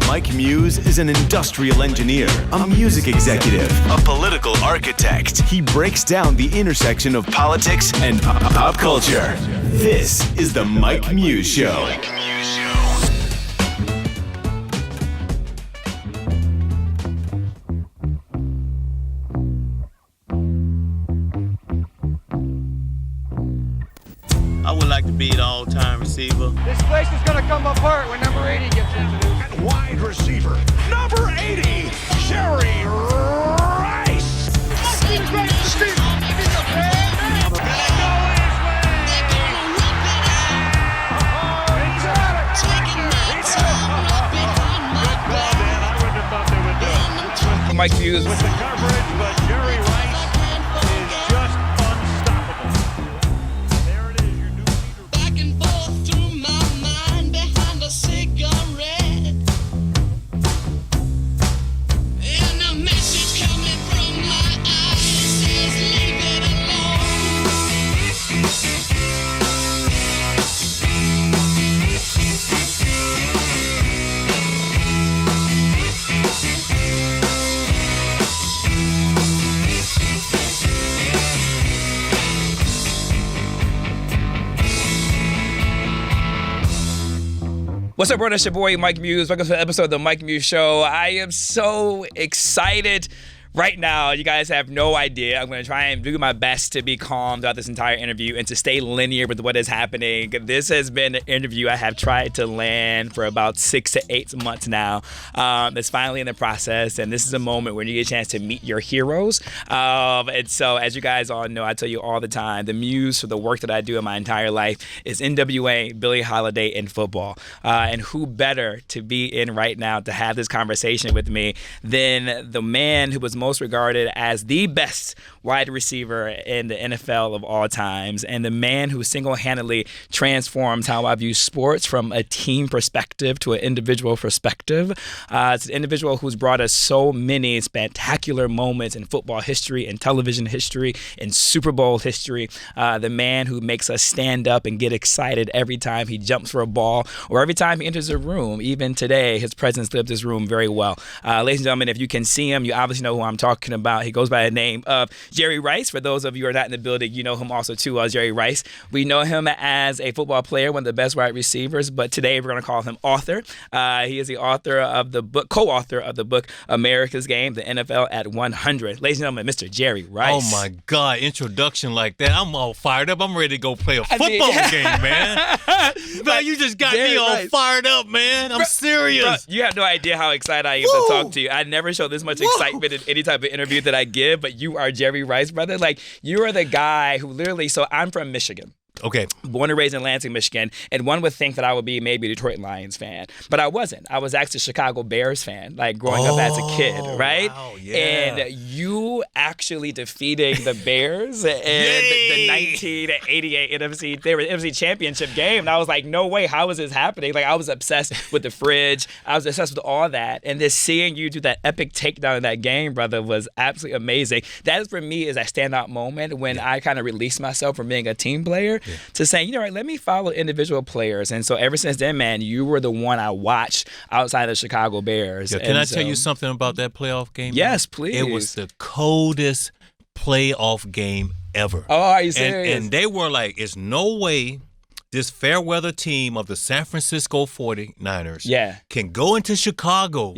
Mike Muse is an industrial engineer, a music executive, a political architect. He breaks down the intersection of politics and pop culture. This is the Mike Muse Show. I would like to be the all-time receiver. This place is going to come apart when number 80 gets introduced. And wide receiver, number 80, Jerry Rice. Steve's ready for Steve. He's a bad man. Gonna go his way. He's at it. He's at it. Good call, Dan. I wouldn't have thought they would do it. Mike Muse With the coverage, but Jerry Rice is just unstoppable. There it is, your new leader. Back and forth through my mind behind a cigarette. And a message coming from my eyes says, leave it What's up, bro? It's your boy, Mike Muse. Welcome to the episode of the Mike Muse Show. I am so excited right now. You guys have no idea. I'm going to try and do my best to be calm throughout this entire interview and to stay linear with what is happening. This has been an interview I have tried to land for about 6 to 8 months now. It's finally in the process, and this is a moment where you get a chance to meet your heroes. And so, as you guys all know, I tell you all the time, the muse for the work that I do in my entire life is NWA, Billie Holiday, and football. And who better to be in right now to have this conversation with me than the man who was most regarded as the best wide receiver in the NFL of all times, and the man who single-handedly transforms how I view sports from a team perspective to an individual perspective. It's an individual who's brought us so many spectacular moments in football history and television history and Super Bowl history. The man who makes us stand up and get excited every time he jumps for a ball or every time he enters a room. Even today, his presence lived this room very well. Ladies and gentlemen, if you can see him, you obviously know who I'm talking about. He goes by the name of Jerry Rice. For those of you who are not in the building, you know him also too as Jerry Rice. We know him as a football player, one of the best wide receivers, but today we're going to call him author. He is the author of the book, co-author of the book America's Game, the NFL at 100. Ladies and gentlemen, Mr. Jerry Rice. Oh my God, introduction like that. I'm all fired up. I'm ready to go play a football game, man. Man, you just got Jerry me all Rice. fired up, man. I'm serious. Bro, you have no idea how excited I am to talk to you. I never show this much excitement in any type of interview that I give, but you are Jerry Rice, brother. Like, you are the guy who literally, so I'm from Michigan. Okay. Born and raised in Lansing, Michigan, and one would think that I would be maybe a Detroit Lions fan, but I wasn't. I was actually a Chicago Bears fan, like growing up as a kid, right? Wow, yeah. And you actually defeating the Bears in the 1988 NFC Championship game, and I was like, no way, how is this happening? Like, I was obsessed with the fridge. I was obsessed with all that, and just seeing you do that epic takedown in that game, brother, was absolutely amazing. That, for me, is that standout moment when I kind of released myself from being a team player to saying, you know what, let me follow individual players. And so ever since then, man, you were the one I watched outside of the Chicago Bears. Yeah, can I tell you something about that playoff game? Yes, please. It was the coldest playoff game ever. Oh, are you serious? And they were like, it's no way this fair weather team of the San Francisco 49ers can go into Chicago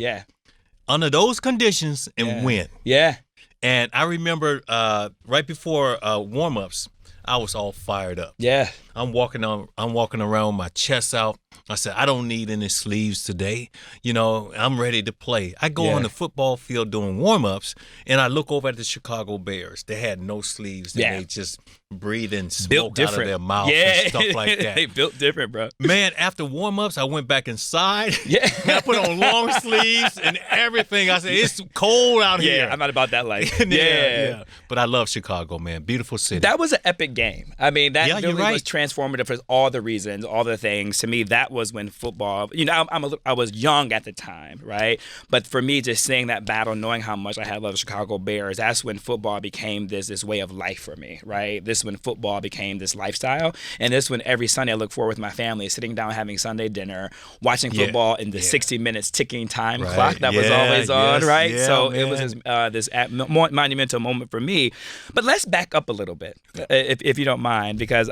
under those conditions and win. Yeah. And I remember right before warm-ups, I was all fired up. Yeah. I'm walking around with my chest out. I said, I don't need any sleeves today. You know, I'm ready to play. I go on the football field doing warm-ups, and I look over at the Chicago Bears. They had no sleeves. They just breathing smoke out of their mouth and stuff like that. They built different, bro. Man, after warm-ups, I went back inside. Yeah. And I put on long sleeves and everything. I said, it's cold out here. Yeah, I'm not about that life. Yeah. But I love Chicago, man. Beautiful city. That was an epic game. I mean, that really was transformational transformative for all the reasons, all the things. To me, that was when football, I was young at the time, right? But for me, just seeing that battle, knowing how much I had loved the Chicago Bears, that's when football became this way of life for me, right? This is when football became this lifestyle. And this is when every Sunday I look forward with my family, sitting down, having Sunday dinner, watching football in the 60 minutes ticking time clock that was always on, right? So it was this monumental moment for me. But let's back up a little bit, if you don't mind, because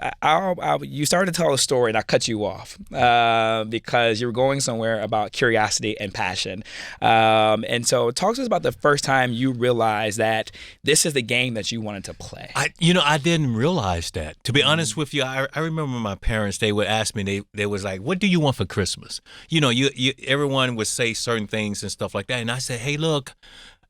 you started to tell a story and I cut you off because you were going somewhere about curiosity and passion. And so talk to us about the first time you realized that this is the game that you wanted to play. I didn't realize that. To be honest with you, I remember my parents, they would ask me, they was like, what do you want for Christmas? Everyone would say certain things and stuff like that. And I said, hey, look,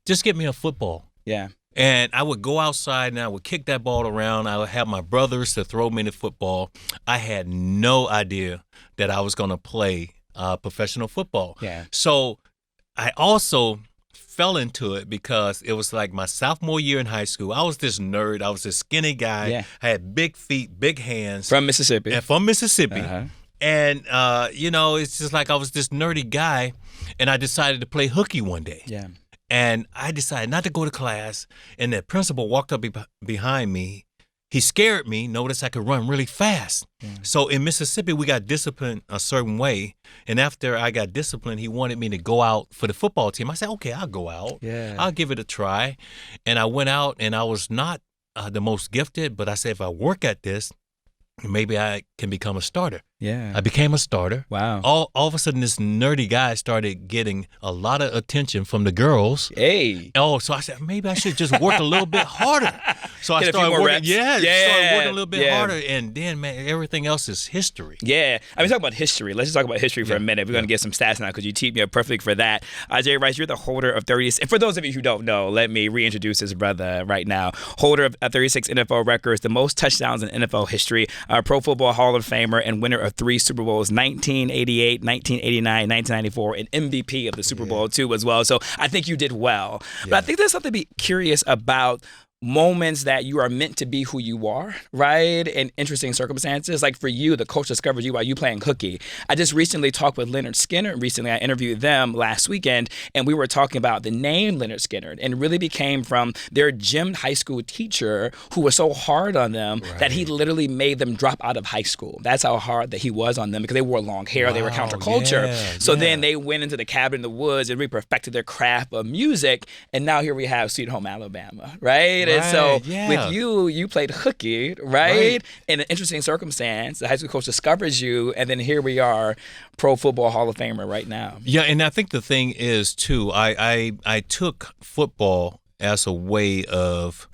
just get me a football. Yeah. And I would go outside and I would kick that ball around. I would have my brothers to throw me the football. I had no idea that I was going to play professional football. Yeah. So I also fell into it because it was like my sophomore year in high school. I was this nerd. I was this skinny guy. Yeah. I had big feet, big hands. From Mississippi. And from Mississippi. Uh-huh. And, it's just like I was this nerdy guy, and I decided to play hooky one day. Yeah. And I decided not to go to class, and the principal walked up behind me. He scared me, noticed I could run really fast. Yeah. So in Mississippi, we got disciplined a certain way. And after I got disciplined, he wanted me to go out for the football team. I said, okay, I'll go out. Yeah. I'll give it a try. And I went out, and I was not the most gifted, but I said, if I work at this, maybe I can become a starter. Yeah. I became a starter. Wow. All of a sudden, this nerdy guy started getting a lot of attention from the girls. Hey. Oh, so I said, maybe I should just work a little bit harder. So I started working. Reps. Started working a little bit harder. And then, man, everything else is history. Yeah. I mean, talk about history. Let's just talk about history for a minute. We're going to get some stats now because you teed me up perfectly for that. Jerry Rice, you're the holder of 30. And for those of you who don't know, let me reintroduce his brother right now. Holder of 36 NFL records, the most touchdowns in NFL history, Pro Football Hall of Famer, and winner of 3 Super Bowls, 1988, 1989, 1994, and MVP of the Super Bowl too as well. So I think you did well. But I think there's something to be curious about moments that you are meant to be who you are, right? In interesting circumstances. Like for you, the coach discovered you while you playing hooky. I just recently talked with Leonard Skinner. Recently, I interviewed them last weekend, and we were talking about the name Leonard Skinner, and it really became from their gym high school teacher who was so hard on them that he literally made them drop out of high school. That's how hard that he was on them because they wore long hair. Wow, they were counterculture. So then they went into the cabin in the woods and really perfected their craft of music, and now here we have Sweet Home Alabama, right? And so with you played hooky, right? In an interesting circumstance, the high school coach discovers you, and then here we are, Pro Football Hall of Famer right now. Yeah, and I think the thing is, too, I took football as a way of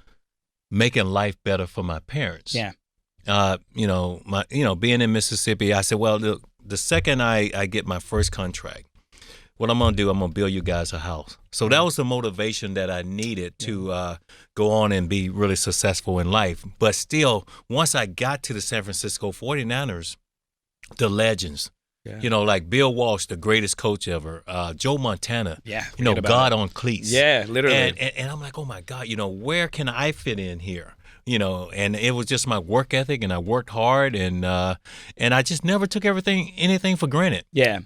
making life better for my parents. Yeah. Being in Mississippi, I said, well, the second I get my first contract, what I'm going to do, I'm going to build you guys a house. So that was the motivation that I needed to go on and be really successful in life. But still, once I got to the San Francisco 49ers, the legends, like Bill Walsh, the greatest coach ever, Joe Montana, God on cleats. Yeah, literally. And I'm like, oh, my God, where can I fit in here? And it was just my work ethic, and I worked hard, and I just never took anything for granted. Yeah.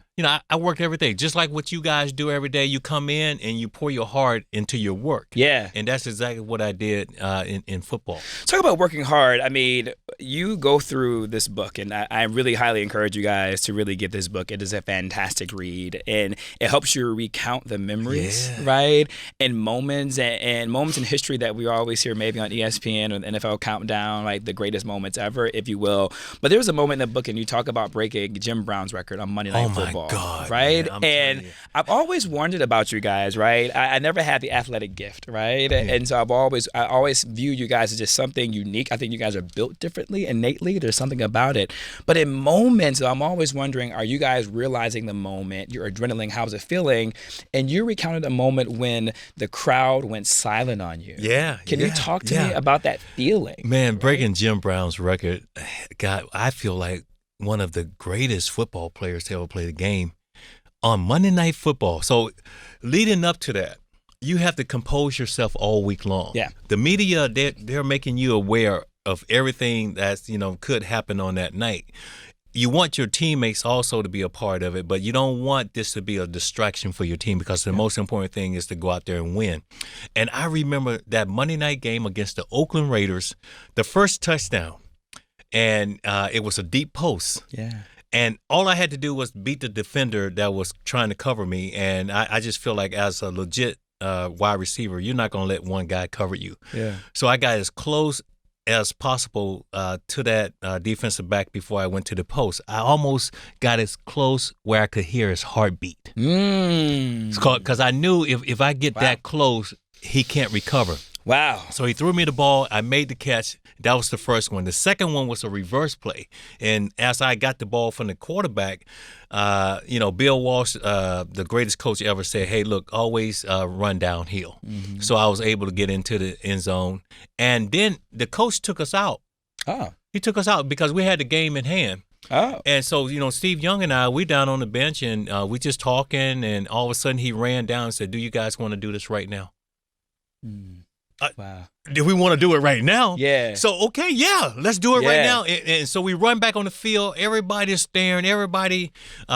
I worked every day, just like what you guys do every day. You come in and you pour your heart into your work. Yeah. And that's exactly what I did in football. Talk about working hard. I mean, you go through this book, and I really highly encourage you guys to really get this book. It is a fantastic read, and it helps you recount the memories, right? And moments and moments in history that we always hear maybe on ESPN or the NFL Countdown, like the greatest moments ever, if you will. But there was a moment in the book, and you talk about breaking Jim Brown's record on Monday Night Football. God, right? Man, and I've always wondered about you guys, right? I never had the athletic gift, right? Yeah. And so I always view you guys as just something unique. I think you guys are built differently, innately. There's something about it. But in moments, I'm always wondering, are you guys realizing the moment, your adrenaline, how's it feeling? And you recounted a moment when the crowd went silent on you. Yeah. Can you talk to me about that feeling? Man, breaking Jim Brown's record, God, I feel like one of the greatest football players to ever play the game on Monday Night Football. So leading up to that, you have to compose yourself all week long. Yeah. The media, they're making you aware of everything that's, could happen on that night. You want your teammates also to be a part of it, but you don't want this to be a distraction for your team because the most important thing is to go out there and win. And I remember that Monday night game against the Oakland Raiders, the first touchdown, and it was a deep post. Yeah. And all I had to do was beat the defender that was trying to cover me. And I just feel like as a legit wide receiver, you're not going to let one guy cover you. Yeah. So I got as close as possible to that defensive back before I went to the post. I almost got as close where I could hear his heartbeat. Because I knew if I get that close, he can't recover. Wow. So he threw me the ball. I made the catch. That was the first one. The second one was a reverse play. And as I got the ball from the quarterback, Bill Walsh, the greatest coach ever, said, hey, look, always run downhill. Mm-hmm. So I was able to get into the end zone. And then the coach took us out. Oh. He took us out because we had the game in hand. Oh. And so, Steve Young and I, we down on the bench and we just talking. And all of a sudden he ran down and said, do you guys want to do this right now? Mm. Wow. Do we want to do it right now? Yeah. So, okay, yeah, let's do it right now. And so we run back on the field. Everybody's staring. Everybody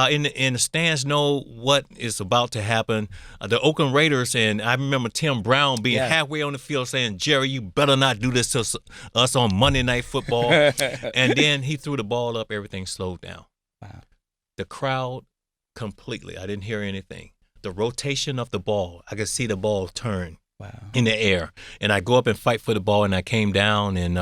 in the stands know what is about to happen. The Oakland Raiders, and I remember Tim Brown being halfway on the field saying, Jerry, you better not do this to us on Monday Night Football. And then he threw the ball up. Everything slowed down. Wow. The crowd completely. I didn't hear anything. The rotation of the ball, I could see the ball turn. Wow. In the air, and I go up and fight for the ball, and I came down, and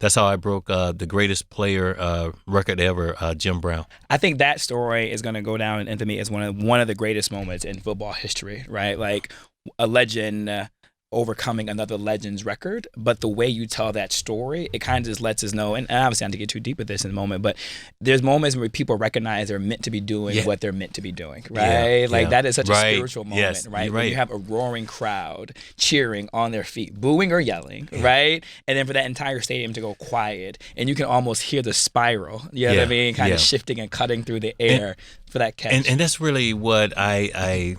that's how I broke the greatest player record ever, Jim Brown. I think that story is going to go down in infamy as one of the greatest moments in football history, right? Like a legend overcoming another legend's record, but the way you tell that story, it kind of just lets us know, and obviously I don't have to get too deep with this in the moment, but there's moments where people recognize they're meant to be doing what they're meant to be doing, right? That is such a spiritual moment, right? When you have a roaring crowd cheering on their feet, booing or yelling, right? And then for that entire stadium to go quiet, and you can almost hear the spiral, you know what I mean, kind of shifting and cutting through the air for that catch. And that's really what I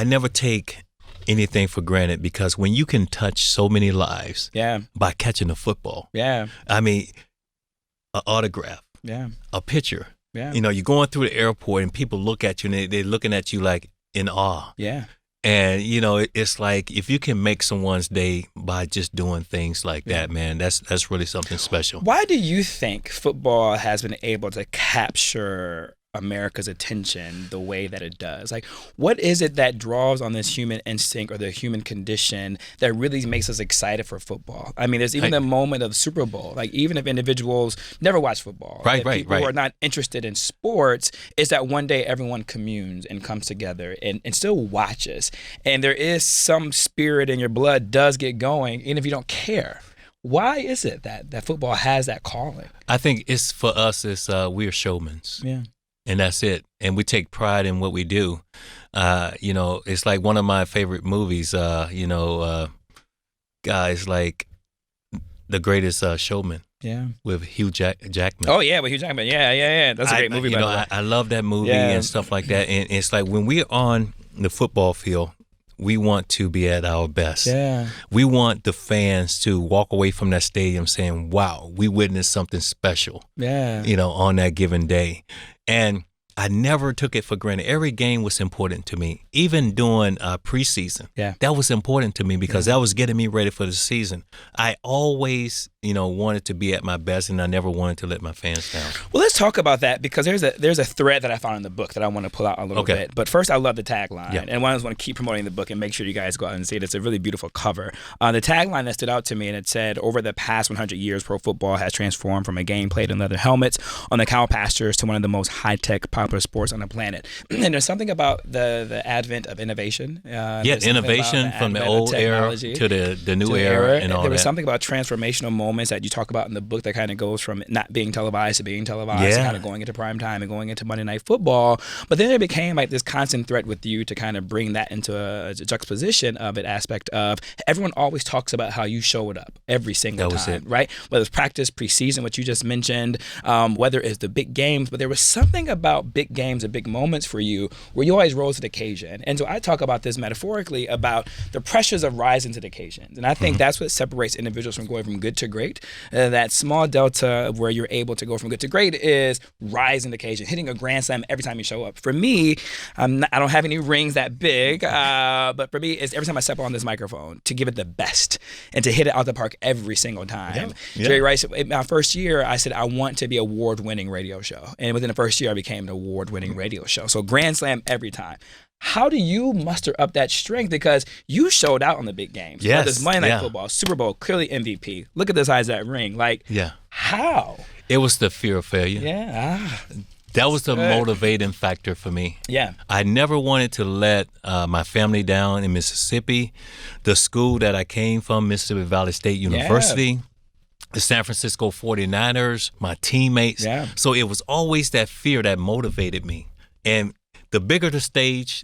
never take anything for granted, because when you can touch so many lives by catching a football, I mean, an autograph, a picture, you're going through the airport and people look at you and they're looking at you like in awe. And, it's like if you can make someone's day by just doing things like that, man, that's really something special. Why do you think football has been able to capture America's attention the way that it does? Like, what is it that draws on this human instinct or the human condition that really makes us excited for football? I mean, there's even the moment of Super Bowl. Like, even if individuals never watch football, people who are not interested in sports, is that one day everyone communes and comes together and still watches. And there is some spirit in your blood does get going, even if you don't care. Why is it that football has that calling? I think it's for us, we're showmen. Yeah. And that's it. And we take pride in what we do. It's like one of my favorite movies, guys like The Greatest Showman. Yeah. With Hugh Jackman. Oh, yeah, with Hugh Jackman. Yeah. That's a great movie, by the way. I love that movie and stuff like that. And it's like when we're on the football field, we want to be at our best. Yeah. We want the fans to walk away from that stadium saying, wow, we witnessed something special. Yeah. On that given day. And I never took it for granted. Every game was important to me, even during preseason. Yeah. That was important to me because that was getting me ready for the season. I always, wanted to be at my best, and I never wanted to let my fans down. Well, let's talk about that, because there's a thread that I found in the book that I want to pull out a little bit. But first, I love the tagline, and I just want to keep promoting the book and make sure you guys go out and see it. It's a really beautiful cover. The tagline that stood out to me, and it said, over the past 100 years, pro football has transformed from a game played in leather helmets on the cow pastures to one of the most high-tech popular sports on the planet. And there's something about the advent of innovation. Innovation from the old era to the new era and all that. There was something about transformational moments that you talk about in the book that kind of goes from not being televised to being televised, and kind of going into prime time and going into Monday Night Football. But then it became like this constant threat with you to kind of bring that into a juxtaposition of it, aspect of everyone always talks about how you showed up every single time, right? Whether it's practice, preseason, what you just mentioned, whether it's the big games, but there was something about big games and big moments for you where you always rose to the occasion. And so I talk about this metaphorically about the pressures of rising to the occasions. And I think that's what separates individuals from going from good to great. That small delta of where you're able to go from good to great is rising to the occasion, hitting a grand slam every time you show up. For me, I don't have any rings that big, but for me, it's every time I step on this microphone to give it the best and to hit it out the park every single time. Jerry Rice, in my first year, I said, I want to be an award-winning radio show. And within the first year, I became an award-winning radio show. So grand slam every time. How do you muster up that strength? Because you showed out on the big games. Yes. This Monday Night Football, Super Bowl, clearly MVP. Look at the size of that ring. Like, how? It was the fear of failure. Yeah. That was the motivating factor for me. Yeah. I never wanted to let my family down in Mississippi, the school that I came from, Mississippi Valley State University, the San Francisco 49ers, my teammates. Yeah. So it was always that fear that motivated me. And the bigger the stage,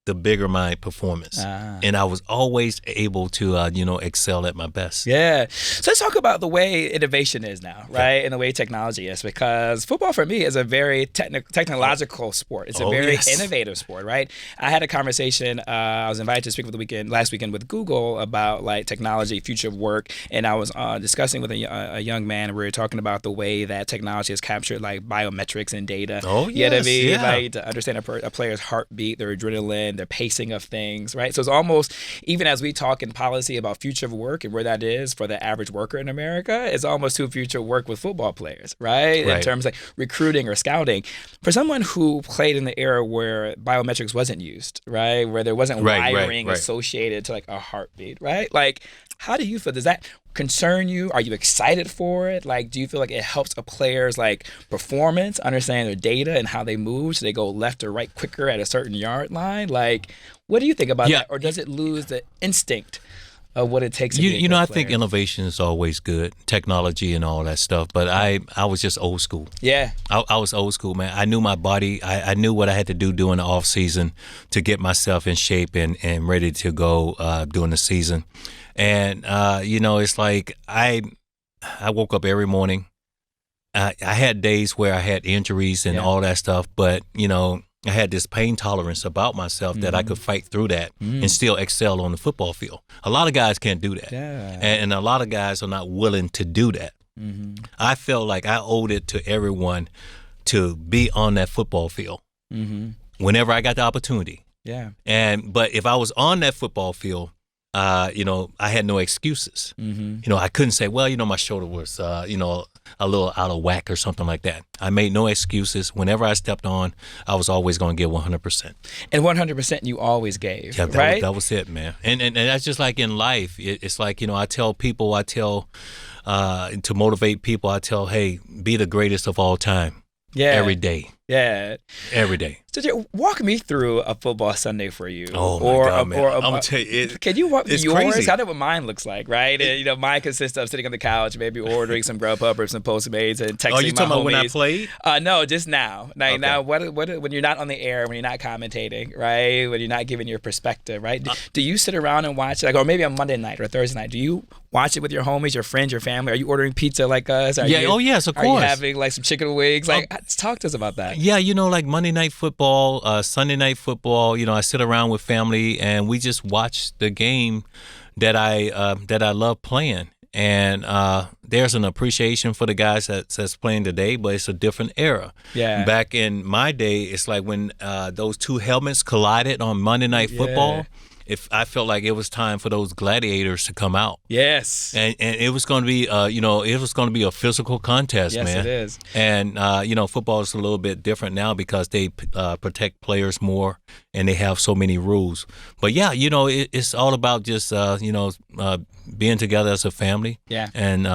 the bigger my performance. And I was always able to, excel at my best. Yeah. So let's talk about the way innovation is now, right? And the way technology is, because football for me is a very technological sport. It's a very innovative sport, right? I had a conversation, I was invited to speak last weekend with Google about like technology, future of work. And I was discussing with a young man, and we were talking about the way that technology has captured like biometrics and data. You know what I mean? Like to understand a player's heartbeat, their adrenaline, their pacing of things, right? So it's almost, even as we talk in policy about future of work and where that is for the average worker in America, it's almost to future work with football players, right? In terms of like recruiting or scouting. For someone who played in the era where biometrics wasn't used, right? Where there wasn't wiring associated to like a heartbeat, right? Like, how do you feel? Does that concern you? Are you excited for it? Like, do you feel like it helps a player's like performance, understand their data and how they move, so they go left or right quicker at a certain yard line? Like, what do you think about that? Or does it lose the instinct of what it takes to be a good I player? think innovation is always good, technology and all that stuff. But I was just old school. Yeah. I was old school, man. I knew my body. I knew what I had to do during the off season to get myself in shape and ready to go during the season. And, it's like I woke up every morning. I had days where I had injuries and all that stuff, but, I had this pain tolerance about myself that I could fight through that and still excel on the football field. A lot of guys can't do that. Yeah. And a lot of guys are not willing to do that. I felt like I owed it to everyone to be on that football field whenever I got the opportunity. Yeah. But if I was on that football field, I had no excuses. I couldn't say, well, my shoulder was, a little out of whack or something like that. I made no excuses. Whenever I stepped on, I was always going to give 100%. And 100% you always gave, yeah, right? That was it, man. And that's just like in life. It's like, I tell people, to motivate people, I tell, hey, be the greatest of all time. Yeah. Every day. Yeah. Every day. So walk me through a football Sunday for you. Oh, my God, man. I'm going to tell you. Can you walk it's yours? crazy. I know what mine looks like, right? And, mine consists of sitting on the couch, maybe ordering some Grubhub or some Postmates and texting my homies. Oh, you talking about when I played? No, just now. Okay. Now, what when you're not on the air, when you're not commentating, right? When you're not giving your perspective, right? Do you sit around and watch it? Like, or maybe on Monday night or Thursday night, do you watch it with your homies, your friends, your family? Are you ordering pizza like us? Yes, of course. Are you having like some chicken wings? Like, talk to us about that. Yeah, like Monday Night Football, Sunday Night Football. I sit around with family and we just watch the game that I love playing. And there's an appreciation for the guys that's playing today, but it's a different era. Yeah. Back in my day, it's like when those two helmets collided on Monday Night Football. If I felt like it was time for those gladiators to come out. Yes. And it was going to be, it was going to be a physical contest, man. Yes, it is. And, football is a little bit different now because they protect players more and they have so many rules. But, yeah, it's all about just, being together as a family. Yeah. And,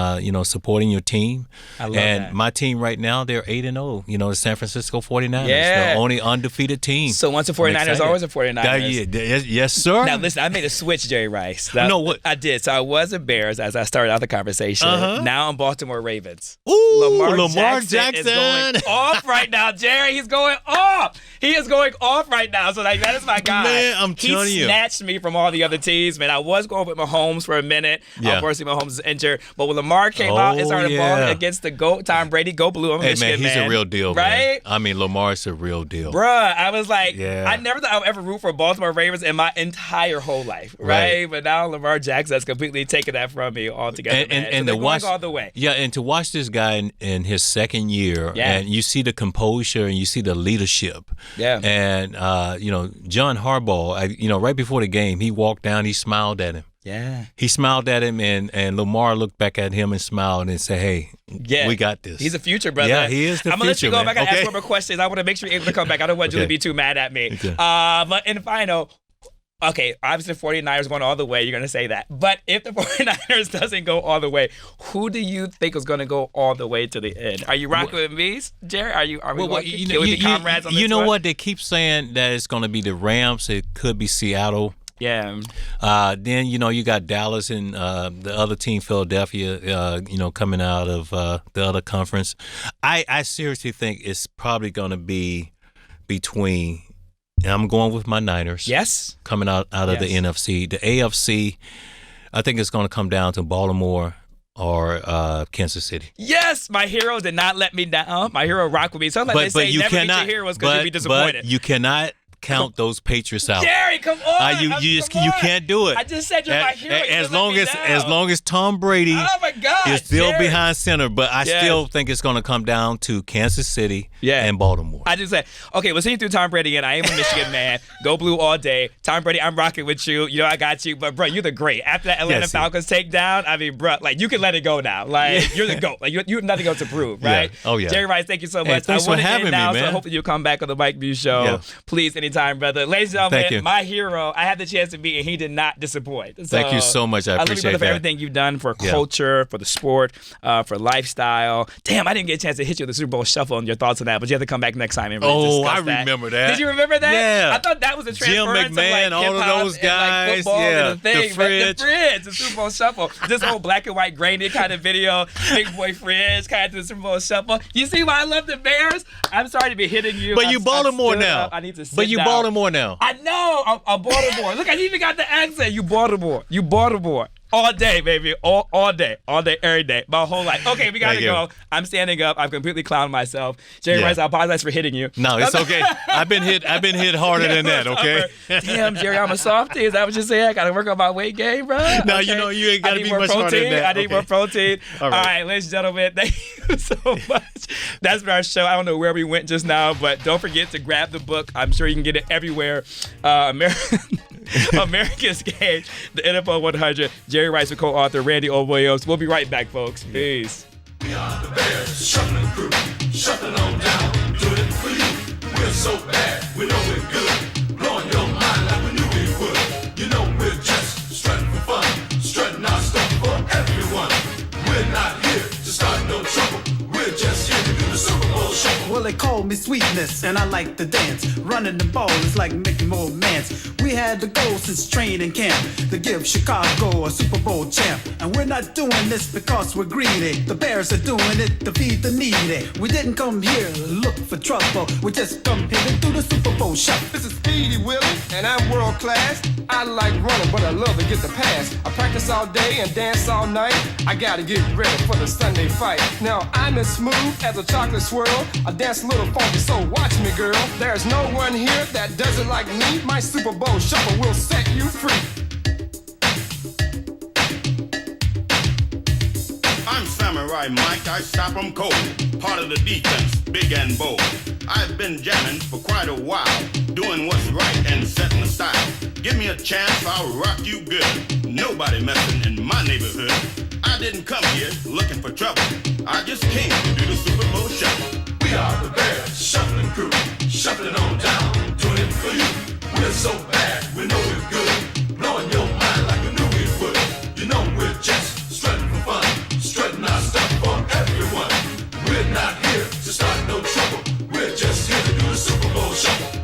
supporting your team. I love and that. my team right now, they're 8-0. The San Francisco 49ers. Yeah. The only undefeated team. So once a 49ers, always a 49ers. Yes, sir. sure? Now listen, I made a switch, Jerry Rice. No, what? I did. So I was a Bears as I started out the conversation. Now I'm Baltimore Ravens. Ooh, Lamar Jackson is going off right now, Jerry. He's going off. He is going off right now. So that is my guy. Man, I'm telling he you. snatched me from all the other teams, man. I was going with Mahomes for a minute. Yeah. Unfortunately, Mahomes is injured. But when Lamar came out and started balling against the GOAT, Tom Brady, go blue. I'm a Michigan man, he's a real deal, right? man. I mean, Lamar's a real deal. Bruh, I was like, Yeah. I never thought I would ever root for Baltimore Ravens in my entire whole life, right? But now Lamar Jackson has completely taken that from me altogether, man. And so to they're watch going all the way. Yeah, and to watch this guy in his second year, and you see the composure and you see the leadership. Yeah. And John Harbaugh, right before the game, he walked down, he smiled at him. Yeah. He smiled at him, and Lamar looked back at him and smiled and said, "Hey, we got this." He's a future, brother. Yeah, he is the I'm gonna let future, you go. man. I gotta Okay. ask more questions. I want to make sure you're able to come back. I don't want Julie to be too mad at me. Okay. But in the final, okay, obviously the 49ers going all the way. You're going to say that. But if the 49ers doesn't go all the way, who do you think is going to go all the way to the end? Are you rocking with me, Jerry? Are we going to kill the comrades on this You know one? what? They keep saying that it's going to be the Rams. It could be Seattle. Yeah. Then, you got Dallas and the other team, Philadelphia, coming out of the other conference. I seriously think it's probably going to be between, and I'm going with my Niners. Yes. Coming out of the NFC. The AFC, I think it's going to come down to Baltimore or Kansas City. Yes, my hero did not let me down. My hero rocked with me. Sometimes they say you never cannot, beat your heroes because you'll be disappointed. But you cannot count those Patriots out. Jerry, come on. You come on. can't do it. I just said you're my hero. As long as Tom Brady my God, is still Jerry. behind center, but I still think it's going to come down to Kansas City and Baltimore. I just said, okay, we'll see you through Tom Brady again. I am a Michigan man. Go blue all day. Tom Brady, I'm rocking with you. You know I got you. But, bro, you're the great. After that Atlanta Falcons takedown, I mean, bro, like, you can let it go now. Like, you're the GOAT. Like, you have nothing else to prove, right? Yeah. Oh, yeah. Jerry Rice, thank you so much. Hey, thanks I want for to having end now, me, man. so hopefully you'll come back on the Mike Muse Show. Yeah. Please, anytime, brother. Ladies and gentlemen, Thank you. my hero, I had the chance to meet, and he did not disappoint. So, Thank you so much. I love you, appreciate brother, for that. everything you've done for culture, for the sport, for lifestyle. Damn, I didn't get a chance to hit you with the Super Bowl shuffle and your thoughts on that, but you have to come back next time and really discuss that. Remember that. Did you remember that? Yeah. I thought that was a Jim transference McMahon, of, like, all of hip-hop those and, guys. like, football Yeah. and the thing. The Fridge. The Fridge, the Super Bowl shuffle. This whole black and white grainy kind of video, Big Boy Fridge kind of the Super Bowl shuffle. You see why I love the Bears? I'm sorry to be hitting you. But you Baltimore now. I need to sit But you down. Baltimore now. I know. I'm Baltimore. Look, I even got the accent. You Baltimore. You Baltimore. All day, baby. All day, every day. My whole life. Okay, we gotta go. I'm standing up. I've completely clowned myself. Jerry Rice, I apologize for hitting you. No, it's okay. I've been hit harder than that, okay? Damn, Jerry, I'm a softie. Is that what you're saying? I gotta work on my weight gain, bro. No, Okay. you ain't gotta be more much harder protein. than that. I need more protein. All right, ladies and gentlemen, thank you so much. That's been our show. I don't know where we went just now, but don't forget to grab the book. I'm sure you can get it everywhere. America's Game, the NFL 100. Jerry Rice, with co-author Randy O. Williams. We'll be right back, folks. Peace. We are the Bears, shuffling crew, shuffling on down, doing it for you. We're so bad, we know we're good, blowing your mind like we knew we would. You know we're just strutting for fun, strutting our stuff for everyone. We're not here to start no trouble, we're just here to do the Super Bowl shuffle. Well, they call me Sweetness, and I like to dance. Running the ball is like making more mans. We had the goal since training camp to give Chicago a Super Bowl champ. And we're not doing this because we're greedy. The Bears are doing it to feed the needy. We didn't come here to look for trouble. We just come here to do the Super Bowl shuffle. This is Speedy Willie, and I'm world class. I like running, but I love to get the pass. I practice all day and dance all night. I gotta get ready for the Sunday fight. Now, I'm as smooth as a chocolate swirl. I dance a little funky, so watch me, girl. There's no one here that does it like me. My Super Bowl shuffle will set you free. I'm Samurai Mike, I stop 'em cold. Part of the defense, big and bold. I've been jamming for quite a while, doing what's right and setting the style. Give me a chance, I'll rock you good. Nobody messing in my neighborhood. I didn't come here looking for trouble. I just came to do the Super Bowl shuffle. We are the Bears, shuffling crew, shuffling on down, doing it for you. We're so bad, we know we're good, blowing your mind like we knew we would. You know we're just strutting for fun, strutting our stuff for everyone. We're not here to start no trouble, we're just here to do the Super Bowl shuffle.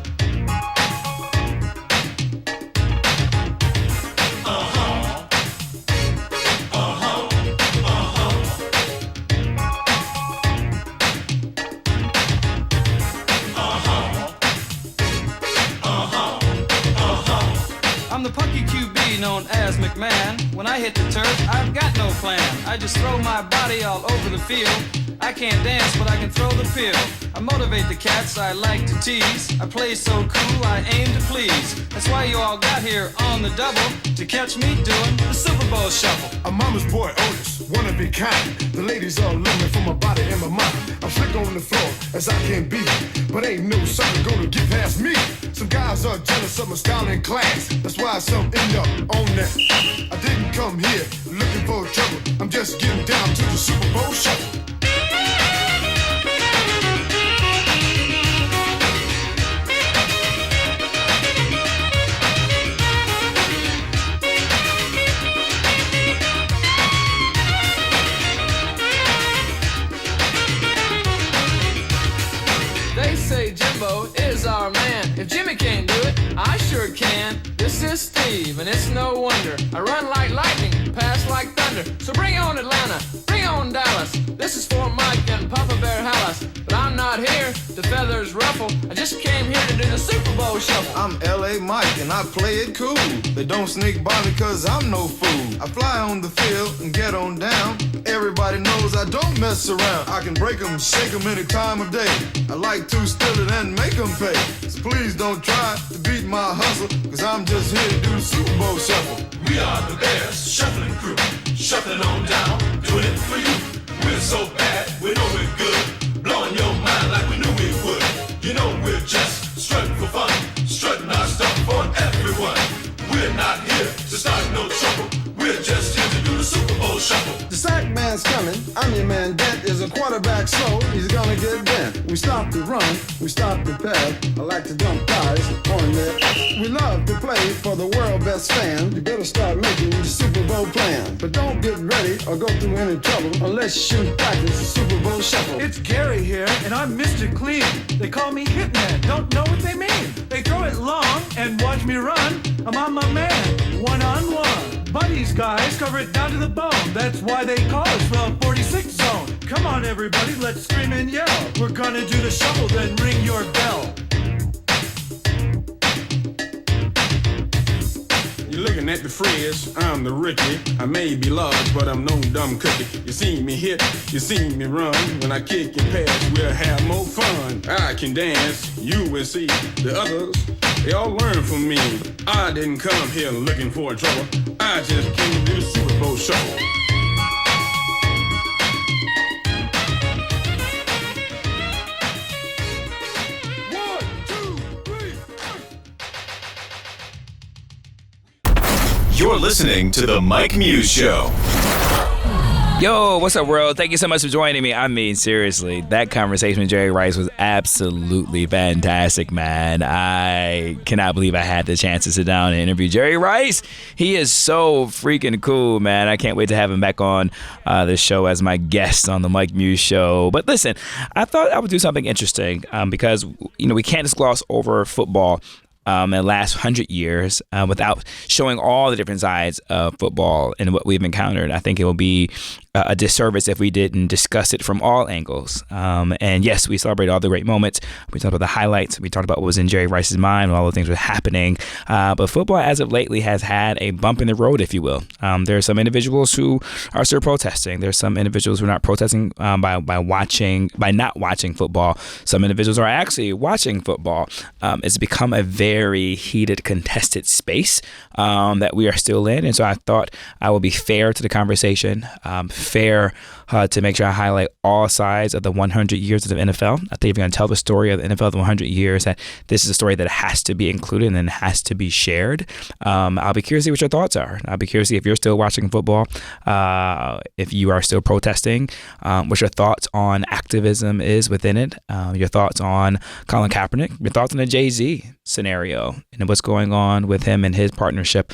the punky QB known as McMahon. When I hit the turf, I've got no plan. I just throw my body all over the field. I can't dance, but I can throw the pill. I motivate the cats I like to tease. I play so cool, I aim to please. That's why you all got here on the double to catch me doing the Super Bowl shuffle. I'm mama's boy Otis, one of a kind. The ladies all love me for my body and my mind. I'm slick on the floor as I can be, but ain't no sucker gonna get past me. Some guys are jealous of my style and class. That's why some end up on that. I didn't come here looking for trouble. I'm just getting down to the Super Bowl shuffle. They say Jimbo is our man. If Jimmy can't do it, I sure can. This is Steve, and it's no wonder. I run like lightning, pass like thunder. So bring on Atlanta, bring on Dallas. This is for Mike and Papa Bear Hallis. But I'm not here to feathers ruffle. I just came here to do the Super Bowl shuffle. I'm L.A. Mike, and I play it cool. They don't sneak by me cause I'm no fool. I fly on the field and get on down. Everybody knows I don't mess around. I can break 'em, shake 'em any time of day. I like to steal it and make 'em pay. So please don't try to beat my hustle, cause I'm just here to do the Super Bowl shuffle. We are the Bears shuffling crew, shuffling on down, doing it for you. We're so bad, we know we're good, blowing your mind like we knew we would. You know we're just strutting for fun, strutting our stuff for everyone. We're not here to start no trouble, we're just here to do the Super Bowl shuffle. The sack man's coming, I'm your man Dent. Is a quarterback slow, he's gonna get bent. We stop the run, we stop the pass. I like to dump guys on there. We love to play for the world best fan. You better start making the Super Bowl plan. But don't get ready or go through any trouble unless you practice the Super Bowl shuffle. It's Gary here, and I'm Mr. Clean. They call me Hitman, don't know what they mean. They throw it long and watch me run. I'm on my man, one-on-one. Buddies, guys, cover it down to the bone. That's why they call us the 46 zone. Come on, everybody, let's scream and yell. We're gonna do the shuffle, then ring your bell. You're looking at the Frizz, I'm the rookie. I may be large, but I'm no dumb cookie. You see me hit, you see me run. When I kick and pass, we'll have more fun. I can dance, you will see. The others, they all learn from me. I didn't come here looking for trouble. I just came to do the Super Bowl shuffle. You're listening to The Mike Muse Show. Yo, what's up, world? Thank you so much for joining me. I mean, seriously, that conversation with Jerry Rice was absolutely fantastic, man. I cannot believe I had the chance to sit down and interview Jerry Rice. He is so freaking cool, man. I can't wait to have him back on the show as my guest on the Mike Muse Show. But listen, I thought I would do something interesting because, you know, we can't just gloss over football in the last 100 years without showing all the different sides of football and what we've encountered. I think it will be a disservice if we didn't discuss it from all angles. And yes, we celebrate all the great moments. We talked about the highlights. We talked about what was in Jerry Rice's mind, all the things that were happening. But football, as of lately, has had a bump in the road, if you will. There are some individuals who are still protesting. There's some individuals who are not protesting by not watching football. Some individuals are actually watching football. It's become a very heated, contested space that we are still in. And so I thought I would be fair to the conversation, fair to make sure I highlight all sides of the 100 years of the NFL. I think if you're going to tell the story of the NFL of the 100 years, that this is a story that has to be included and has to be shared. I'll be curious to see what your thoughts are. I'll be curious to see if you're still watching football, if you are still protesting, what your thoughts on activism is within it, your thoughts on Colin Kaepernick, your thoughts on the Jay-Z scenario and what's going on with him and his partnership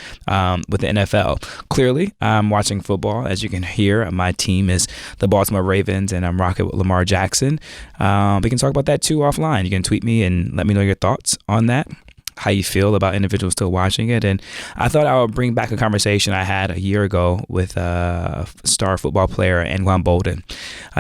with the NFL. Clearly, I'm watching football. As you can hear, my team is the Baltimore Ravens, and I'm rocking with Lamar Jackson. We can talk about that too offline. You can tweet me and let me know your thoughts on that. how you feel about individuals still watching it. And I thought I would bring back a conversation I had a year ago with star football player Anquan Boldin.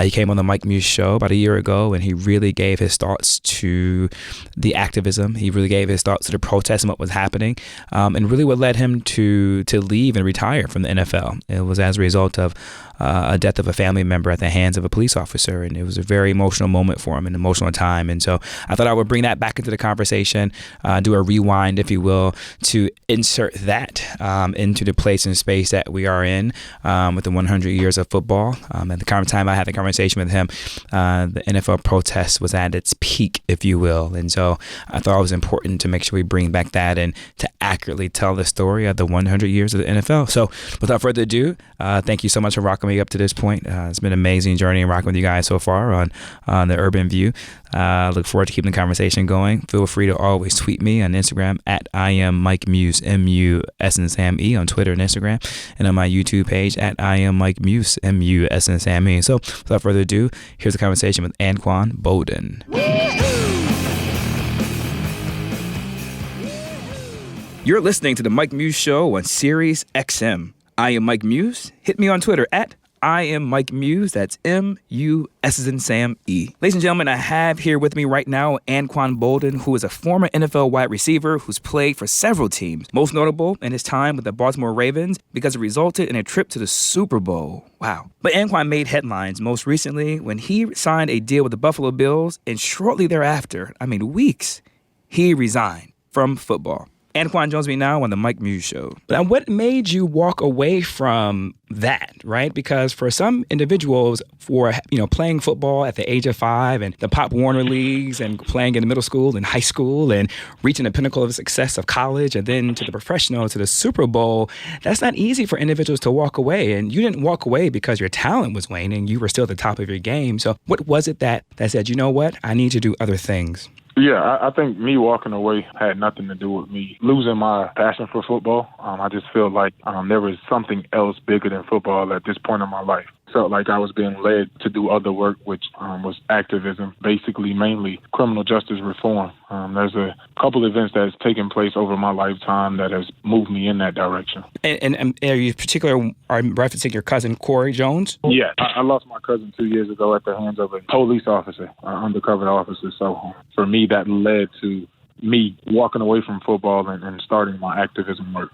He came on the Mike Muse show about a year ago, and he really gave his thoughts to the activism. He really gave his thoughts to the protests and what was happening, and really what led him to leave and retire from the NFL. It was as a result of a death of a family member at the hands of a police officer, and it was a very emotional moment for him, an emotional time. And so I thought I would bring that back into the conversation, do a rewind, if you will, to insert that into the place and space that we are in with the 100 years of football. At the time I had the conversation with him, the NFL protest was at its peak, if you will. And so I thought it was important to make sure we bring back that and to accurately tell the story of the 100 years of the NFL. So without further ado, thank you so much for rocking me up to this point. It's been an amazing journey rocking with you guys so far on the Urban View. Look forward to keeping the conversation going. Feel free to always tweet me on Instagram at I am Mike Muse, M-U-S-N-S-A-M-E on Twitter and Instagram, and on my YouTube page at I am Mike Muse, M-U-S-N-S-A-M-E. So without further ado, here's a conversation with Anquan Boldin. You're listening to the Mike Muse Show on Sirius XM. I am Mike Muse. Hit me on Twitter at I am Mike Muse. That's M-U-S-S-N-S-A-M-E. Ladies and gentlemen, I have here with me right now Anquan Boldin, who is a former NFL wide receiver who's played for several teams, most notable in his time with the Baltimore Ravens because it resulted in a trip to the Super Bowl. Wow. But Anquan made headlines most recently when he signed a deal with the Buffalo Bills, and shortly thereafter, weeks, he resigned from football. Anquan joins me now on the Mike Muse Show. Now, what made you walk away from that, right? Because for some individuals, for playing football at the age of 5 and the Pop Warner leagues and playing in the middle school and high school and reaching the pinnacle of success of college and then to the professional, to the Super Bowl, that's not easy for individuals to walk away. And you didn't walk away because your talent was waning. You were still at the top of your game. So what was it that said, you know what, I need to do other things? Yeah, I think me walking away had nothing to do with me losing my passion for football. I just feel like there was something else bigger than football at this point in my life. Felt like I was being led to do other work, which was activism, basically mainly criminal justice reform. There's a couple events that has taken place over my lifetime that has moved me in that direction. And are you referencing your cousin, Corey Jones? Yeah, I lost my cousin 2 years ago at the hands of a police officer, undercover officer. So for me, that led to me walking away from football and starting my activism work.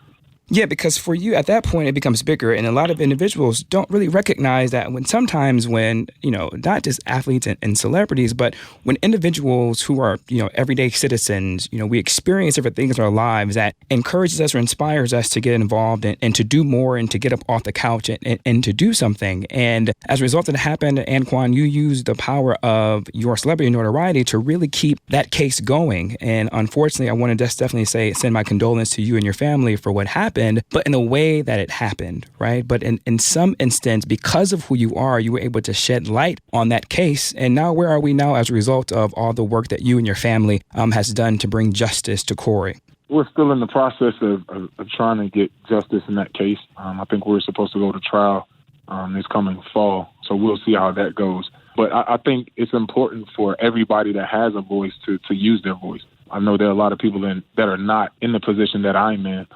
Yeah, because for you at that point, it becomes bigger. And a lot of individuals don't really recognize that sometimes when, not just athletes and celebrities, but when individuals who are, everyday citizens, we experience different things in our lives that encourages us or inspires us to get involved and to do more and to get up off the couch and to do something. And as a result of that happened, Anquan, you used the power of your celebrity notoriety to really keep that case going. And unfortunately, I want to just definitely send my condolences to you and your family for what happened. But in the way that it happened, right? But in some instance, because of who you are, you were able to shed light on that case. And now where are we now as a result of all the work that you and your family has done to bring justice to Corey? We're still in the process of trying to get justice in that case. I think we're supposed to go to trial this coming fall. So we'll see how that goes. But I think it's important for everybody that has a voice to use their voice. I know there are a lot of people that are not in the position that I'm in.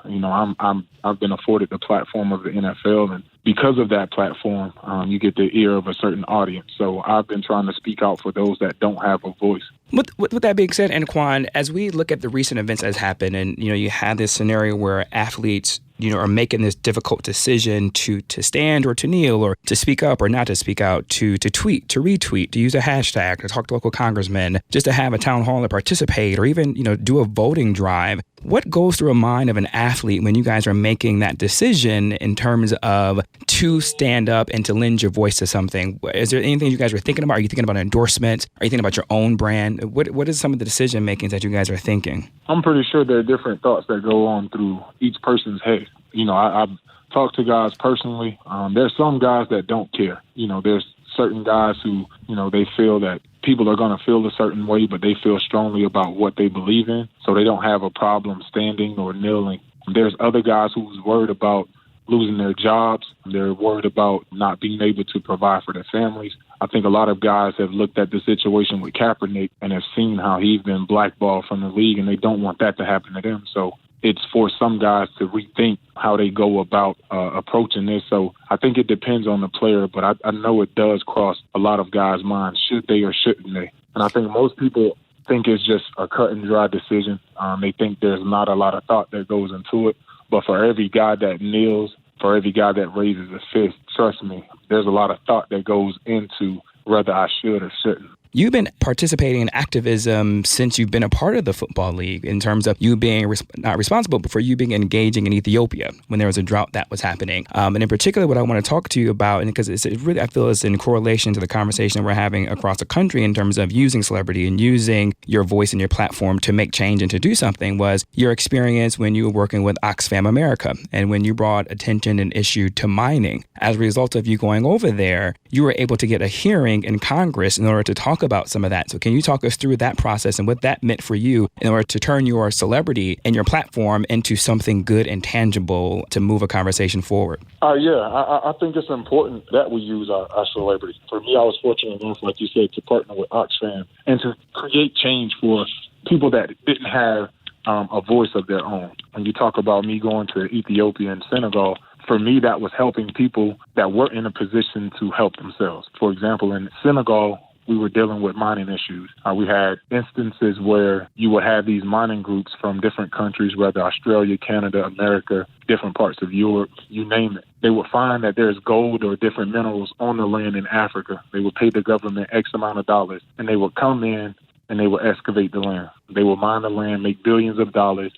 I've been afforded the platform of the NFL, and because of that platform, you get the ear of a certain audience. So I've been trying to speak out for those that don't have a voice. With that being said, Anquan, as we look at the recent events that has happened, and you had this scenario where athletes are making this difficult decision to stand or to kneel or to speak up or not to speak out, to tweet, to retweet, to use a hashtag, to talk to local congressmen, just to have a town hall to participate or even, do a voting drive. What goes through a mind of an athlete when you guys are making that decision in terms of to stand up and to lend your voice to something? Is there anything you guys are thinking about? Are you thinking about endorsements? Are you thinking about your own brand? What is some of the decision makings that you guys are thinking? I'm pretty sure there are different thoughts that go on through each person's head. I've talked to guys personally. There's some guys that don't care. There's certain guys who, they feel that people are going to feel a certain way, but they feel strongly about what they believe in, so they don't have a problem standing or kneeling. There's other guys who's worried about losing their jobs. They're worried about not being able to provide for their families. I think a lot of guys have looked at the situation with Kaepernick and have seen how he's been blackballed from the league, and they don't want that to happen to them. So it's for some guys to rethink how they go about approaching this. So I think it depends on the player, but I know it does cross a lot of guys' minds. Should they or shouldn't they? And I think most people think it's just a cut and dry decision. They think there's not a lot of thought that goes into it. But for every guy that kneels, for every guy that raises a fist, trust me, there's a lot of thought that goes into whether I should or shouldn't. You've been participating in activism since you've been a part of the Football League, in terms of you being not responsible, but for you being engaging in Ethiopia when there was a drought that was happening. And in particular, what I want to talk to you about, and because it's really, I feel it's in correlation to the conversation we're having across the country in terms of using celebrity and using your voice and your platform to make change and to do something, was your experience when you were working with Oxfam America and when you brought attention and issue to mining. As a result of you going over there, you were able to get a hearing in Congress in order to talk about some of that. So can you talk us through that process and what that meant for you in order to turn your celebrity and your platform into something good and tangible to move a conversation forward? I think it's important that we use our celebrity. For me, I was fortunate enough, like you said, to partner with Oxfam and to create change for people that didn't have a voice of their own. When you talk about me going to Ethiopia and Senegal, for me, that was helping people that were in a position to help themselves. For example, in Senegal, we were dealing with mining issues. We had instances where you would have these mining groups from different countries, whether Australia, Canada, America, different parts of Europe, you name it. They would find that there's gold or different minerals on the land in Africa. They would pay the government X amount of dollars, and they would come in and they would excavate the land. They would mine the land, make billions of dollars,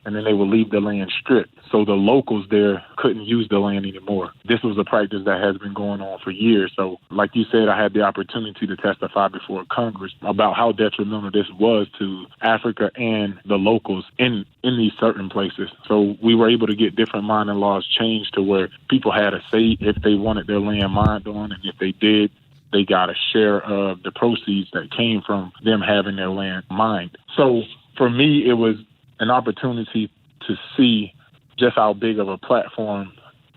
and then they would leave the land stripped. So the locals there couldn't use the land anymore. This was a practice that has been going on for years. So like you said, I had the opportunity to testify before Congress about how detrimental this was to Africa and the locals in these certain places. So we were able to get different mining laws changed to where people had a say if they wanted their land mined on, and if they did, they got a share of the proceeds that came from them having their land mined. So for me, it was an opportunity to see just how big of a platform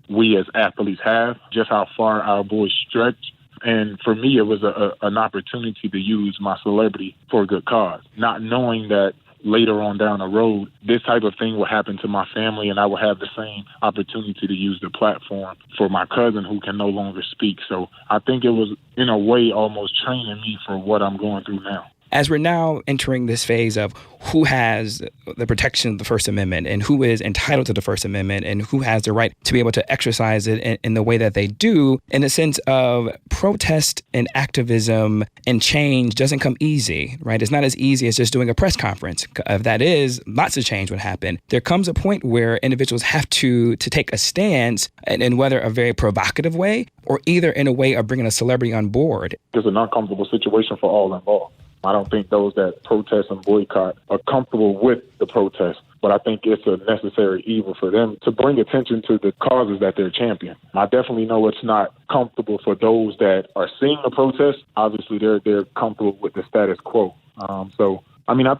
we as athletes have, just how far our boys stretch. And for me, it was an opportunity to use my celebrity for a good cause, not knowing that later on down the road, this type of thing will happen to my family, and I will have the same opportunity to use the platform for my cousin who can no longer speak. So I think it was, in a way, almost training me for what I'm going through now. As we're now entering this phase of who has the protection of the First Amendment and who is entitled to the First Amendment and who has the right to be able to exercise it in the way that they do, in the sense of protest and activism and change doesn't come easy, right? It's not as easy as just doing a press conference. If that is, lots of change would happen. There comes a point where individuals have to take a stance, in whether a very provocative way or either in a way of bringing a celebrity on board. It's an uncomfortable situation for all involved. I don't think those that protest and boycott are comfortable with the protest, but I think it's a necessary evil for them to bring attention to the causes that they're championing. I definitely know it's not comfortable for those that are seeing the protest. Obviously, they're comfortable with the status quo. I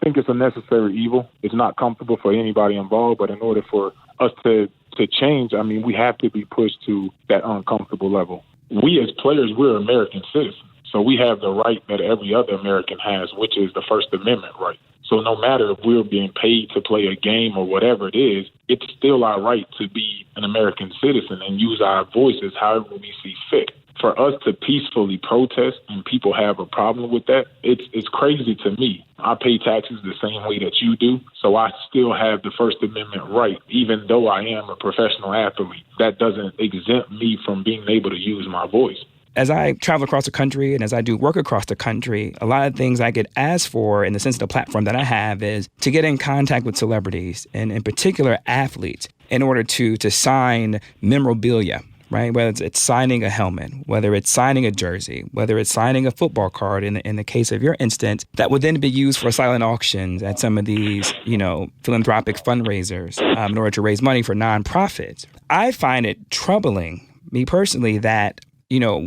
think it's a necessary evil. It's not comfortable for anybody involved, but in order for us to change, we have to be pushed to that uncomfortable level. We as players, we're American citizens. So we have the right that every other American has, which is the First Amendment right. So no matter if we're being paid to play a game or whatever it is, it's still our right to be an American citizen and use our voices however we see fit. For us to peacefully protest and people have a problem with that, it's crazy to me. I pay taxes the same way that you do, so I still have the First Amendment right, even though I am a professional athlete. That doesn't exempt me from being able to use my voice. As I travel across the country and as I do work across the country, a lot of things I get asked for in the sense of the platform that I have is to get in contact with celebrities and in particular athletes in order to sign memorabilia, right? Whether it's signing a helmet, whether it's signing a jersey, whether it's signing a football card in the case of your instance, that would then be used for silent auctions at some of these, philanthropic fundraisers in order to raise money for nonprofits. I find it troubling, me personally, that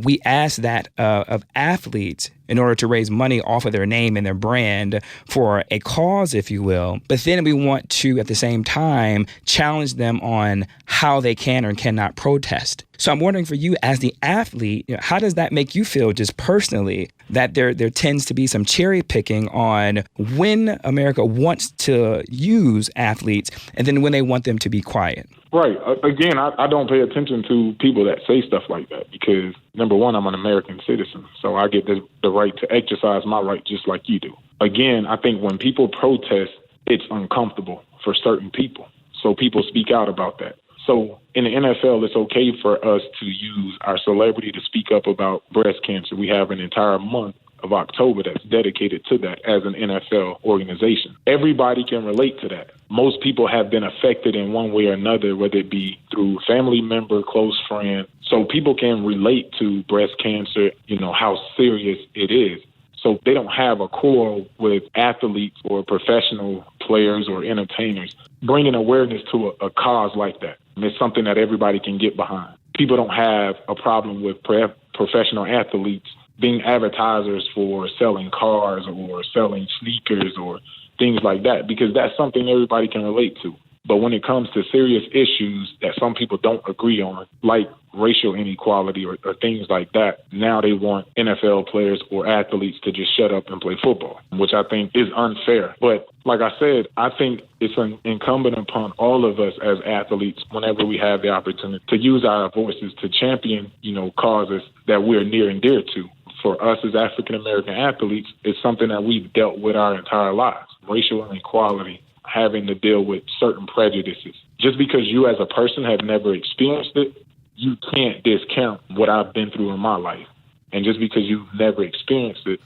we ask that of athletes in order to raise money off of their name and their brand for a cause, if you will. But then we want to, at the same time, challenge them on how they can or cannot protest. So I'm wondering for you as the athlete, how does that make you feel just personally that there tends to be some cherry picking on when America wants to use athletes and then when they want them to be quiet? Right. Again, I don't pay attention to people that say stuff like that because, number one, I'm an American citizen, so I get the right to exercise my right just like you do. Again, I think when people protest, it's uncomfortable for certain people, so people speak out about that. So in the NFL, it's okay for us to use our celebrity to speak up about breast cancer. We have an entire month of October that's dedicated to that as an NFL organization. Everybody can relate to that. Most people have been affected in one way or another, whether it be through family member, close friend. So people can relate to breast cancer, how serious it is. So they don't have a quarrel with athletes or professional players or entertainers bringing awareness to a cause like that. And it's something that everybody can get behind. People don't have a problem with professional athletes being advertisers for selling cars or selling sneakers or things like that, because that's something everybody can relate to. But when it comes to serious issues that some people don't agree on, like racial inequality or things like that, now they want NFL players or athletes to just shut up and play football, which I think is unfair. But like I said, I think it's incumbent upon all of us as athletes, whenever we have the opportunity, to use our voices to champion, causes that we're near and dear to. For us as African-American athletes, it's something that we've dealt with our entire lives. Racial inequality, having to deal with certain prejudices. Just because you as a person have never experienced it, you can't discount what I've been through in my life. And just because you've never experienced it,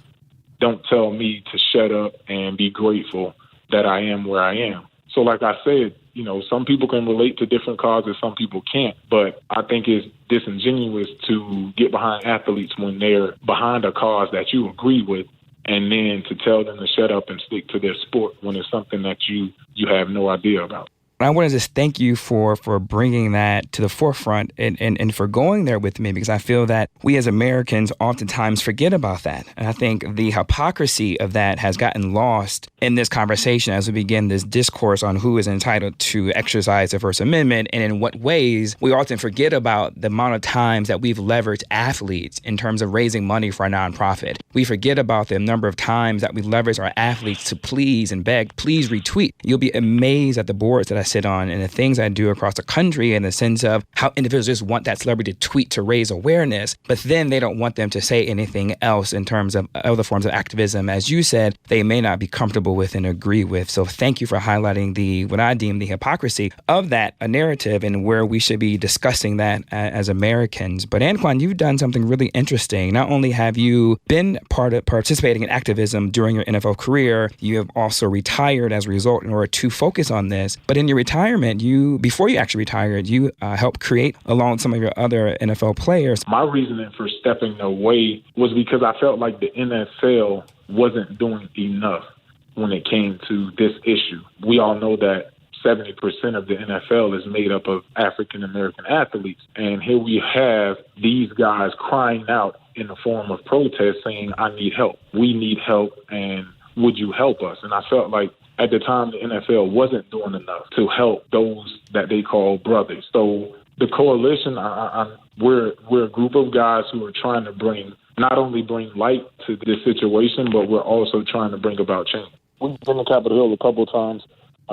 don't tell me to shut up and be grateful that I am where I am. So like I said, some people can relate to different causes, some people can't. But I think it's disingenuous to get behind athletes when they're behind a cause that you agree with, and then to tell them to shut up and stick to their sport when it's something that you have no idea about. I want to just thank you for bringing that to the forefront and for going there with me, because I feel that we as Americans oftentimes forget about that. And I think the hypocrisy of that has gotten lost in this conversation as we begin this discourse on who is entitled to exercise the First Amendment and in what ways. We often forget about the amount of times that we've leveraged athletes in terms of raising money for a nonprofit. We forget about the number of times that we leverage our athletes to please and beg, please retweet. You'll be amazed at the boards that I sit on and the things I do across the country in the sense of how individuals just want that celebrity to tweet to raise awareness, but then they don't want them to say anything else in terms of other forms of activism, as you said, they may not be comfortable with and agree with. So thank you for highlighting what I deem the hypocrisy of that narrative and where we should be discussing that as Americans. But Anquan, you've done something really interesting. Not only have you been participating in activism during your NFL career, you have also retired as a result in order to focus on this. But in your retirement, before you actually retired, you helped create, along with some of your other NFL players. My reasoning for stepping away was because I felt like the NFL wasn't doing enough when it came to this issue. We all know that 70% of the NFL is made up of African-American athletes. And here we have these guys crying out in the form of protest saying, I need help. We need help, and would you help us? And I felt like at the time, the NFL wasn't doing enough to help those that they call brothers. So the coalition, we're a group of guys who are trying to not only bring light to this situation, but we're also trying to bring about change. We've been to Capitol Hill a couple of times.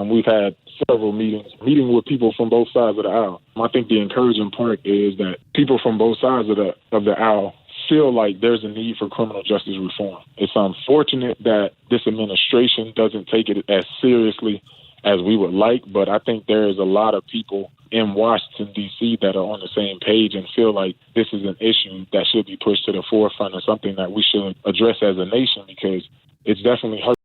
We've had several meeting with people from both sides of the aisle. I think the encouraging part is that people from both sides of the aisle feel like there's a need for criminal justice reform. It's unfortunate that this administration doesn't take it as seriously as we would like, but I think there is a lot of people in Washington, D.C. that are on the same page and feel like this is an issue that should be pushed to the forefront and something that we should address as a nation, because it's definitely hurt.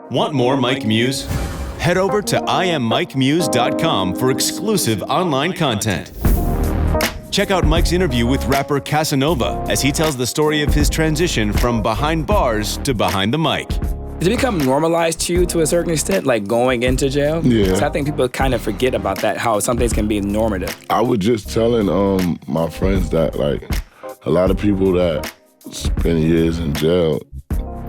Want more Mike Muse? Head over to IamMikeMuse.com for exclusive online content. Check out Mike's interview with rapper Casanova as he tells the story of his transition from behind bars to behind the mic. Did it become normalized to you to a certain extent, like going into jail? Yeah. So I think people kind of forget about that, how some things can be normative. I was just telling my friends that, like, a lot of people that spend years in jail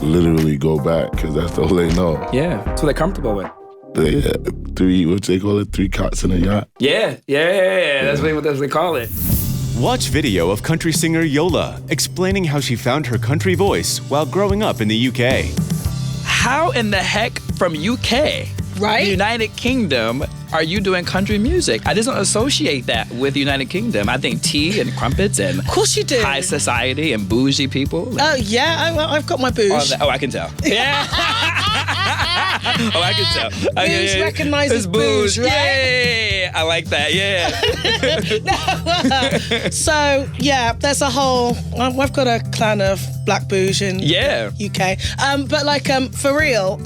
literally go back because that's all they know. Yeah, that's what they're comfortable with. What they call it, 3 cots in a yacht. Yeah. That's what they call it. Watch video of country singer Yola explaining how she found her country voice while growing up in the UK. How in the heck from UK, right? The United Kingdom, are you doing country music? I just don't associate that with the United Kingdom. I think tea and crumpets and of course you do. High society and bougie people. Oh yeah, I've got my bouge. Oh, I can tell. Yeah. Oh, I can tell. Bouge recognizes bouge, right? Yeah, I like that. Yeah. So yeah, there's a whole. I've got a clan of black bouge in UK. But like for real,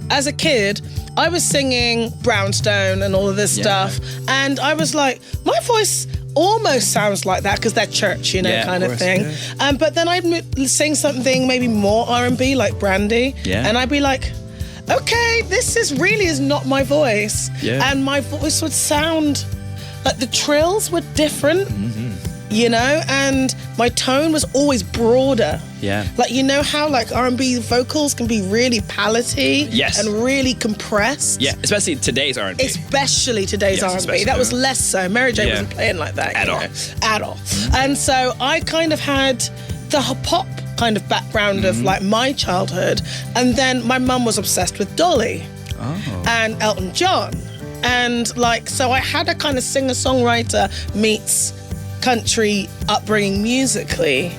as a kid, I was singing Brownstone and all of this stuff, and I was like, my voice almost sounds like that because they're church, kind of thing. Yeah. But then I'd sing something maybe more R&B, like Brandy, and I'd be like, okay, this is not my voice. Yeah. And my voice would sound like the trills were different, and my tone was always broader. Yeah. Like, how like R&B vocals can be really palaty and really compressed. Yeah, especially today's R&B. Especially today's R&B. That was less so. Mary J wasn't playing like that. At all. Mm-hmm. And so I kind of had the pop kind of background of like my childhood. And then my mum was obsessed with Dolly and Elton John. And like, so I had a kind of singer-songwriter meets country upbringing musically.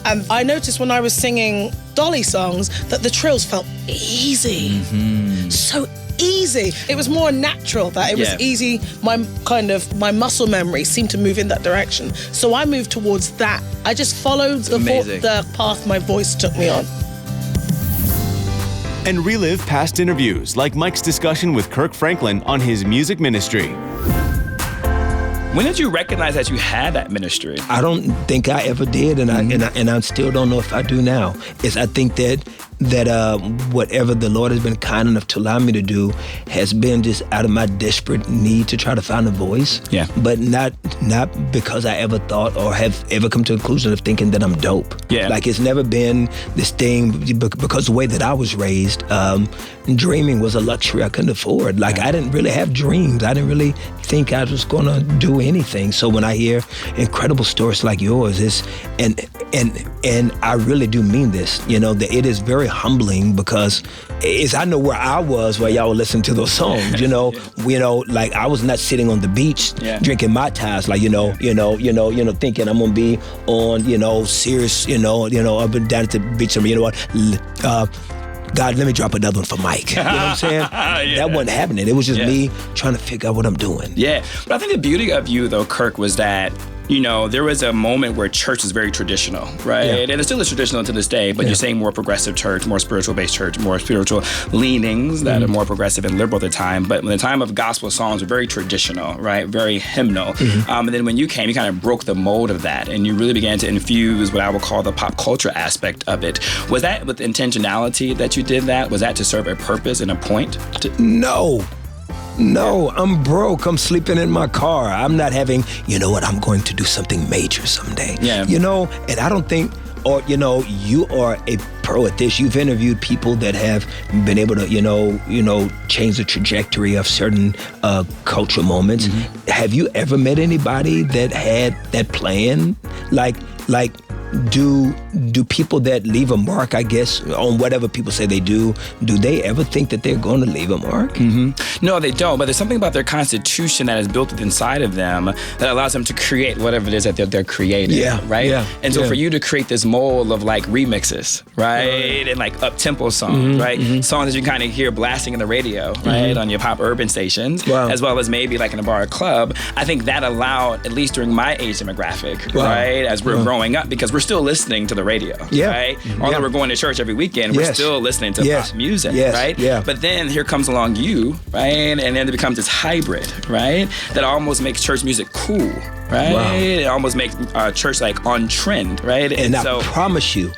And I noticed when I was singing Dolly songs that the trills felt easy. So easy. It was more natural that it was easy. My muscle memory seemed to move in that direction. So I moved towards that. I just followed the path my voice took me on. And relive past interviews like Mike's discussion with Kirk Franklin on his music ministry. When did you recognize that you had that ministry? I don't think I ever did, and I still don't know if I do now. I think that whatever the Lord has been kind enough to allow me to do has been just out of my desperate need to try to find a voice. Yeah. But not because I ever thought or have ever come to the conclusion of thinking that I'm dope. Yeah. Like, it's never been this thing, because the way that I was raised, dreaming was a luxury I couldn't afford. Like, I didn't really have dreams. I didn't really think I was gonna do anything. So when I hear incredible stories like yours, and I really do mean this, that it is very humbling, because I know where I was while y'all were listening to those songs, like I was not sitting on the beach drinking Mai Tais, like, thinking I'm gonna be on, Sirius, up and down at the beach. God, let me drop another one for Mike. You know what I'm saying? That wasn't happening. It was just me trying to figure out what I'm doing. Yeah. But I think the beauty of you, though, Kirk, was that, there was a moment where church was very traditional, right? Yeah. And it still is traditional to this day, but you're saying more progressive church, more spiritual-based church, more spiritual leanings that are more progressive and liberal at the time. But when the time of gospel songs were very traditional, right? Very hymnal. And then when you came, you kind of broke the mold of that, and you really began to infuse what I would call the pop culture aspect of it. Was that with intentionality that you did that? Was that to serve a purpose and a point? No, I'm broke. I'm sleeping in my car. I'm not having, I'm going to do something major someday. Yeah. And I don't think, you are a pro at this. You've interviewed people that have been able to, change the trajectory of certain cultural moments. Have you ever met anybody that had that plan? Like, do people that leave a mark, I guess, on whatever people say they do they ever think that they're going to leave a mark? No, they don't. But there's something about their constitution that is built inside of them that allows them to create whatever it is that they're creating. Yeah. Right? Yeah. And so for you to create this mold of like remixes, right? And like up-tempo songs, right? Songs that you kind of hear blasting in the radio, right? On your pop urban stations, as well as maybe like in a bar or club. I think that allowed, at least during my age demographic, right? As we're growing up, because we're still listening to the radio, right? Although we're going to church every weekend, we're still listening to pop music, right? Yeah. But then here comes along you, right? And then it becomes this hybrid, right? That almost makes church music cool, right? Wow. It almost makes church like on trend, right? And I promise you,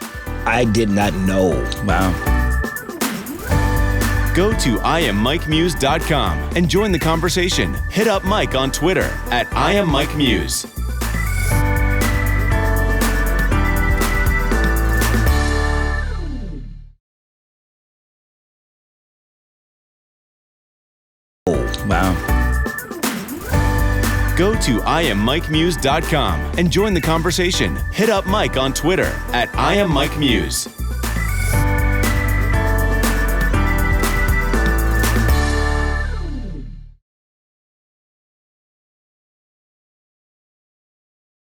I did not know. Wow. Go to IamMikeMuse.com and join the conversation. Hit up Mike on Twitter at IamMikeMuse. Wow. Go to IamMikeMuse.com and join the conversation. Hit up Mike on Twitter at IamMikeMuse.